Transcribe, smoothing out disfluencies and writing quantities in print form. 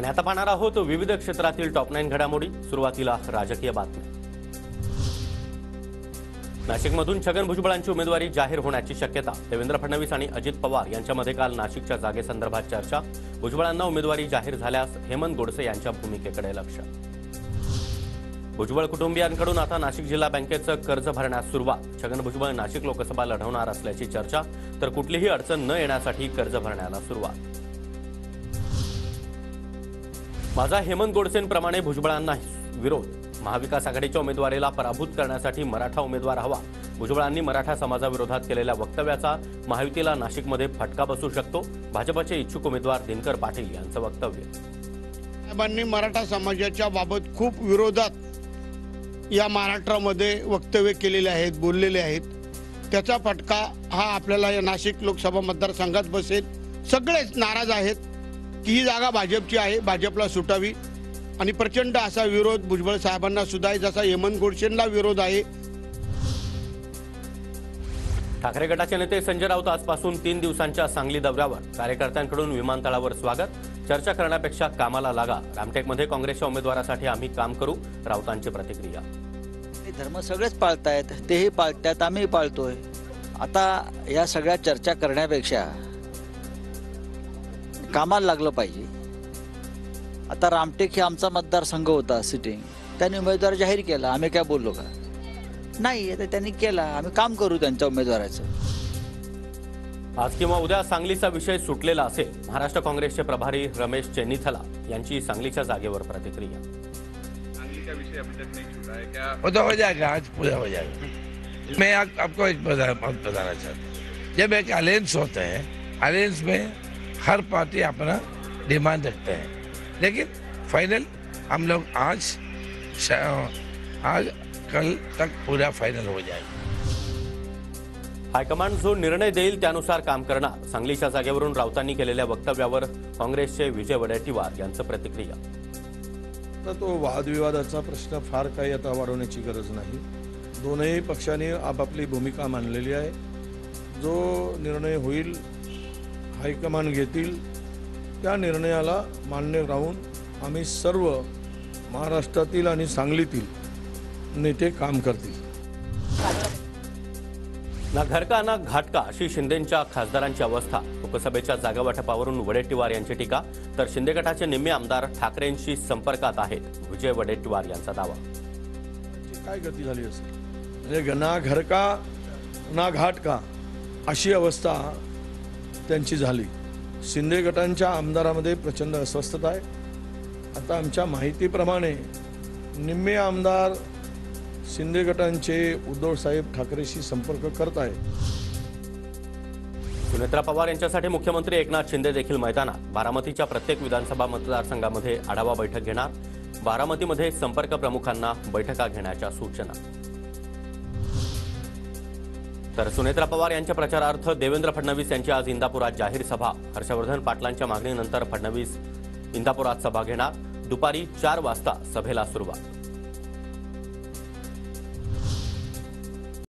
आणि आता पाहणार आहोत विविध क्षेत्रातील टॉप 9 घडामोडी। सुरुवातीला राजकीय बातम्या। नाशिकमधून छगन भुजबळांची उमेदवारी जाहीर होण्याची शक्यता। देवेंद्र फडणवीस आणि अजित पवार यांच्यामध्ये काल नाशिकच्या जागेसंदर्भात चर्चा। भुजबळांना उमेदवारी जाहीर झाल्यास हेमंत गोडसे यांच्या भूमिकेकडे लक्ष। भुजबळ कुटुंबियांकडून आता नाशिक जिल्हा बँकेचं कर्ज भरण्यास सुरुवात। छगन भुजबळ नाशिक लोकसभा लढवणार असल्याची चर्चा, तर कुठलीही अडचण न येण्यासाठी कर्ज भरण्याला सुरुवात। माझा हेमंत गोडसेंप्रमाणे भुजबळांना विरोध। महाविकास आघाडीच्या उमेदवारीला पराभूत करण्यासाठी मराठा उमेदवार हवा। भुजबळांनी मराठा समाजाविरोधात केलेल्या वक्तव्याचा महायुतीला नाशिकमध्ये फटका बसू शकतो। भाजपचे इच्छुक उमेदवार दिनकर पाटील यांचं वक्तव्य। साहेबांनी मराठा समाजाच्या बाबत खूप विरोधात या महाराष्ट्रामध्ये वक्तव्य केलेले आहेत, बोललेले आहेत। त्याचा फटका हा आपल्याला या नाशिक लोकसभा मतदारसंघात बसेल। सगळेच नाराज आहेत की ही जागा भाजपची आहे, भाजपला सुटावी आणि प्रचंड असा विरोध भुजबळ साहेबांना सुद्धा आहे, जसा हेमंत गोडसेंना विरोध आहे। ठाकरे गटाचे नेते संजय राऊत आजपासून 3 दिवसांच्या सांगली दौऱ्यावर। कार्यकर्त्यांकडून विमानतळावर स्वागत। चर्चा करण्यापेक्षा कामाला लागा। रामटेकमध्ये काँग्रेसच्या उमेदवारासाठी आम्ही काम करू, राऊतांची प्रतिक्रिया। धर्म सगळेच पाळतायत, तेही पाळतात, आम्ही पाळतोय। आता या सगळ्या चर्चा करण्यापेक्षा कामाला लागलं पाहिजे। आता रामटेक हे आमचा मतदारसंघ होता सिटिंग, त्यांनी उमेदवार जाहीर केला, आम्ही काय बोललो का? नाही, आता त्यांनी केला, आम्ही काम करू त्यांच्या उमेदवाराचं। आज किंवा उद्या सांगलीचा विषय सुटलेला असेल। महाराष्ट्र काँग्रेसचे प्रभारी रमेश चेन्नीथला यांची सांगलीच्या जागेवर प्रतिक्रिया। सांगली का विषय अभी तक नहीं छूटा है क्या? वो तो हो जाएगा, आज पूरा हो जाएगा। मैं आपको एक बात बताना चाहता हूँ। जब एक अलायंस होता है, अलायंस में हर पार्टी अपना डिमांड रखते हैं, लेकिन फाइनल हम लोग आज कल तक पूरा फाइनल हो जाएगा। हायकमांड जो निर्णय देईल त्यानुसार काम करणार। सांगलीच्या जागेवरून राऊतांनी केलेल्या वक्तव्यावर काँग्रेसचे विजय वडेट्टीवार यांचं प्रतिक्रिया। तर तो वादविवादाचा प्रश्न फार काही आता वाढवण्याची गरज नाही। दोनही पक्षांनी आपापली भूमिका मांडलेली आहे। जो निर्णय होईल, हायकमांड घेतील, त्या निर्णयाला मान्य राहून आम्ही सर्व महाराष्ट्रातील आणि सांगलीतील नेते काम करतील। ना घर का ना घाट का अशी शिंदेंच्या खासदारांची अवस्था। लोकसभेच्या जागावाटपावरून वडेट्टीवार यांची टीका, तर शिंदे गटाचे निम्मे आमदार ठाकरेंशी संपर्कात आहेत। विजय वडेट्टीवार यांचा दावा। काय गती झाली असेल, म्हणजे ना घर का ना घाट का अशी अवस्था त्यांची झाली। शिंदे गटांच्या आमदारामध्ये प्रचंड अस्वस्थता आहे। आता आमच्या माहितीप्रमाणे निम्मे आमदार शिंदे गटांचे उद्धव साहेब ठाकरेशी संपर्क करत आहेत। सुनेत्रा पवार यांच्यासाठी मुख्यमंत्री एकनाथ शिंदे देखील मैदानात। बारामतीच्या प्रत्येक विधानसभा मतदारसंघामध्ये आढावा बैठक घेणार। बारामतीमध्ये संपर्क प्रमुखांना बैठका घेण्याच्या सूचना। तर सुनेत्रा पवार यांच्या प्रचारार्थ देवेंद्र फडणवीस यांची आज इंदापुरात जाहीर सभा। हर्षवर्धन पाटलांच्या मागणीनंतर फडणवीस इंदापुरात सभा घेणार। दुपारी 4 वाजता सभेला सुरुवात।